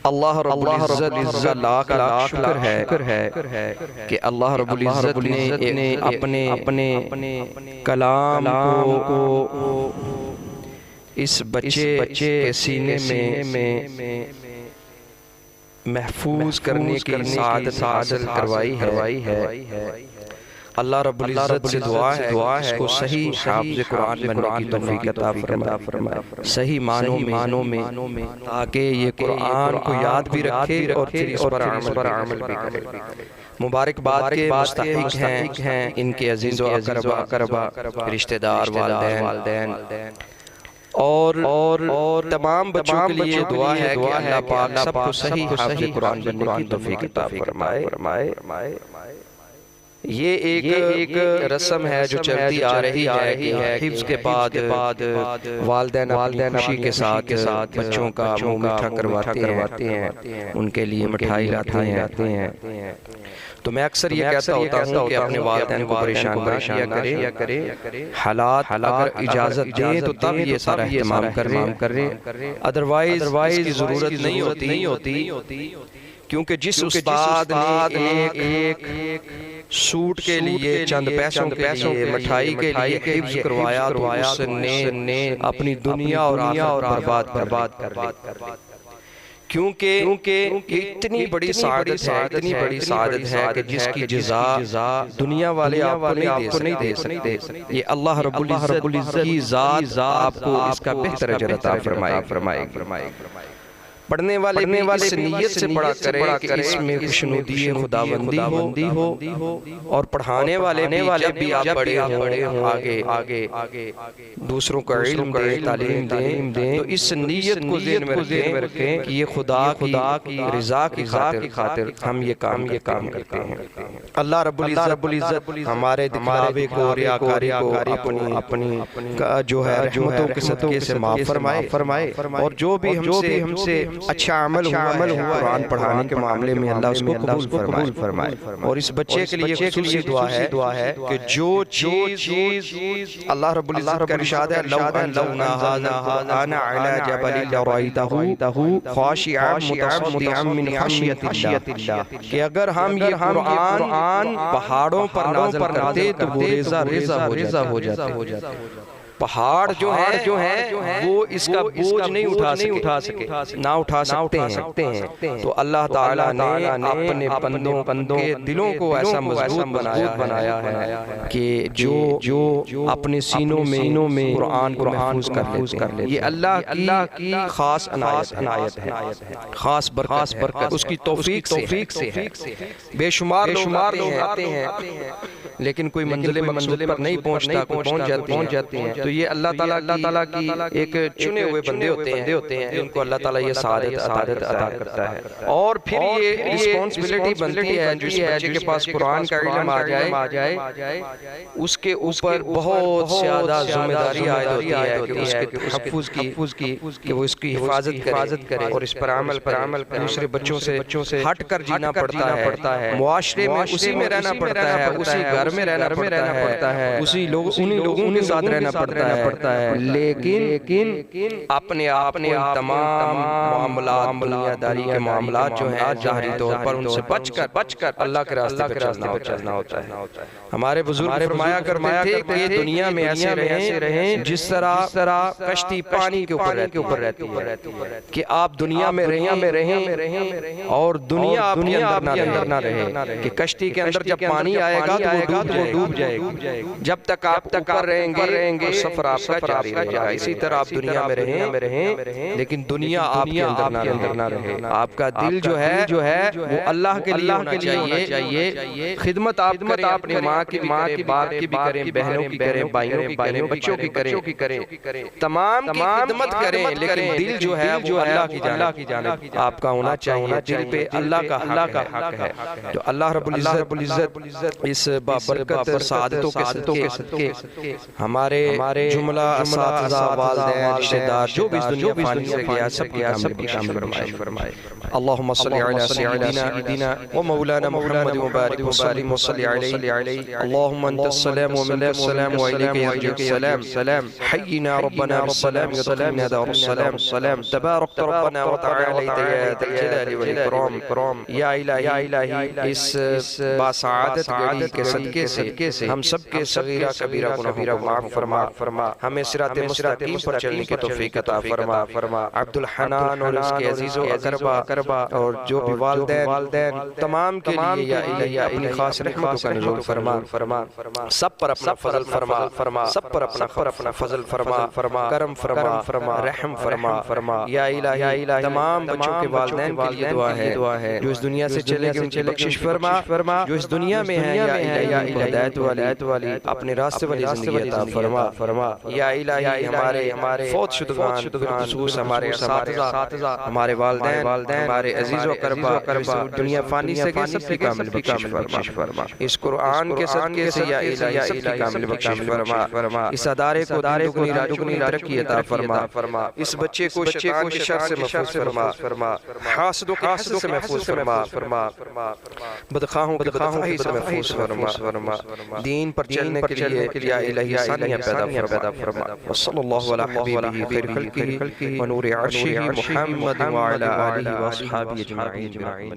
अल्लाह रब्बुल इज़्ज़त का लाख लाख शुक्र है कि अल्लाह रब्बुल इज़्ज़त ने अपने कलाम को इस बच्चे के सीने में महफूज करने की सादत हासिल करवाई है। अल्लाह रब्बुल इज़्ज़त से दुआ है इसको सही हाफ़िज़ कुरान बनने की तौफ़ीक़ अता फरमाए, सही मानों में, ताकि ये कुरान को याद भी रखे और फिर इस पर अमल भी करे। मुबारकबाद के मुस्तहिक़ हैं इनके अज़ीज़ व अक़रबा, रिश्तेदार, वालिदैन और तमाम बच्चों के लिए दुआ है कि अल्लाह पाक सबको सही हाफ़िज़ कुरान बनने की तौफ़ीक़ अता फरमाए। ये एक रस्म है जो चलती आ रही है। हिफ्ज़ के बाद वालिदैन खुशी के साथ बच्चों का मुँह मीठा करवाते हैं, उनके लिए मिठाई लाते हैं। तो मैं अक्सर ये कहता होता हूँ कि अपने वालिदैन को परेशान ना किया करें। हालात अगर इजाज़त दें तो तब ये सारा एहतमाम करें, अदरवाइज इसकी ज़रूरत नहीं होती। क्योंकि जिस उस्ताद ने एक सूट के लिए, चंद पैसों के लिए, मिठाई के लिए हिफ्ज़ करवाया तो उसने अपनी दुनिया और बर्बाद कर दी। क्योंकि इतनी बड़ी सादत है कि जिसकी जज़ा दुनिया वाले आपको नहीं दे सकते। ये अल्लाह रब्बुल इज़्ज़त की ज़ात आपको इसका बेहतर अजर अता फरमाएगी। पढ़ने वाले इस नीयत से पढ़ा करें कि इसमें खुशनुदी खुदाबंदी हो और पढ़ाने वाले भी आप बड़े हों, आगे दूसरों को इल्म दें, तालीम दें। तो इस नीयत को ज़हन में रखें कि ये खुदा की रज़ा की खातिर हम ये काम करते हैं। अल्लाह रब्बुल इज़्ज़त हमारे दिखावे को, रियाकारी को अपनी जो है रहमतों के सदक़े से माफ़ फरमाए और जो भी हमसे अच्छा अमल हुआ कुरान पढ़ाने के मामले में अल्लाह उसको कबूल फरमाए। और इस बच्चे के लिए खुसूसी दुआ है कि जो चीज़ अल्लाह रब्बुल इज़्ज़त का इरशाद है, लौ अना अला जबलिन लरअयतहु ख़ाशिअन मुतसद्दिअन मिन ख़शियतिल्लाह, कि अगर हम ये कुरान पहाड़ों पर नाज़िल करते तो वो रेज़ा हो जाते। पहाड़ जो है वो इसका बोझ नहीं उठा सकते हैं। तो अल्लाह ताला ने अपने बंदों के दिलों को ऐसा मजबूत बनाया है कि जो अपने सीनों में कुरान को महफूज कर ले। ये अल्लाह की खास अनायत है, खास बरकत उसकी तौफीक से है। बेशुमार लोग आते हैं लेकिन कोई मंजिल पर नहीं पहुंचता, पहुंच जाते हैं। तो ये अल्लाह ताला की एक चुने हुए बंदे होते हैं जिनको अल्लाह ताला ये सादत अता करता है। और फिर ये रिस्पांसिबिलिटी बनती है जिस बच्चे के पास कुरान का इल्म आ जाए उसके ऊपर बहुत ज्यादा जिम्मेदारी आयद होती है कि उसके तहफ़्फ़ुज़ की कि वो इसकी हिफाजत करे और इस पर अमल करे। दूसरे बच्चों से हट कर जीना पड़ता है, मुआशरे में उसी में रहना पड़ता है, उसी घर में रहना पड़ता है, उन्हीं लोगों के साथ रहना पड़ता है। लेकिन अपने तमाम मामलात, दुनियादारी के मामलात जो हैं ज़ाहिरी तौर पर उनसे बचकर अल्लाह के रास्ते पर चलना होता है। हमारे बुजुर्ग फरमाया करते थे कि दुनिया में ऐसे रहें जिस तरह कश्ती पानी के ऊपर रहती है, कि आप दुनिया में रहें और दुनिया आपके अंदर ना रहे, कि कश्ती के अंदर जब पानी आएगा तो वो डूब जाएगी। जब तक आप ऊपर रहेंगे सफर आपका जारी रहेगा। इसी तरह आप दुनिया में रहें लेकिन दुनिया आपके अंदर ना रहे। आपका दिल जो है वो अल्लाह के लिए होना चाहिए। खिदमत आप अपने माँ की भी, बाप की भी करें, बहनों की करें, भाइयों की करें, बच्चों की करें, तमाम की खिदमत करें, लेकिन दिल जो है वो अल्लाह की जानिब आपका होना चाहिए। दिल पे अल्लाह का हक है। तो अल्लाह रब्बुल इज़्ज़त इस बाबरकत सादतों के सदके हमारे जुमला असातिज़ा वालिदैन रिश्तेदार जो भी इस दुनिया फानी से गया सबकी कामिल फरमाए। अल्लाहुम्मा सल्लि अला सय्यिदिना व मौलाना मुहम्मद व बारिक व सल्लिम व सल्लि अलैहि। अल्लाहुम्मा अंतस सलाम व मिनस सलाम व इलैका यरजिउ सलाम हय्यिना रब्बना बिस्सलाम व दखिलना दारुस सलाम तबारक रब्बना व तआला या दल जलाली वल इकराम। या इलाही इस बासआदत घड़ी के सदके से हम सब के सगीरा कबीरा गुनाहों को माफ फरमा, हमें सिराते मुस्तकीम पर चलने की तौफीक अता फरमा। अब्दुल हनान और उसके अजीजों अकरबा और जो भी वालिदैन तमाम के लिए या इलाही अपनी खास रहमतों का नुज़ूल फरमा। सब पर अपना फजल फरमा, सब पर अपना फजल फरमा, करम फरमा, रहम फरमा। या इलाही तमाम बच्चों के वालिदैन के लिए दुआ है जो इस दुनिया से चले गए उनकी बख्शिश फरमा, जो इस दुनिया में है या हिदायत वाली अपने रास्ते वाली ज़िंदगी अता फरमा। या इलाही हमारे फौत शुदगान बिलखुसूस हमारे असातिज़ा, हमारे वालिदैन, हमारे अजीज़ व अक़रबा दुनिया फानी से गए सबकी कामिल बख्शिश फरमा। इस कुरान के सदके से या इलाही सबकी कामिल बख्शिश फरमा। इस अदारे को दुगनी तरक्की अता फरमा। इस बच्चे को शैतान के शर से महफूज फरमा, हासदों के हसद से महफूज फरमा, बदखाहों से महफूज फरमा। दीन पर चलने के लिए या इलाही आसानियां पैदा फरमा। वसल्लल्लाहु अला हबीबिही खैर खल्क़िही व नूरि अर्शिही मुहम्मद व अला आलिहि व अस्हाबिही अजमईन।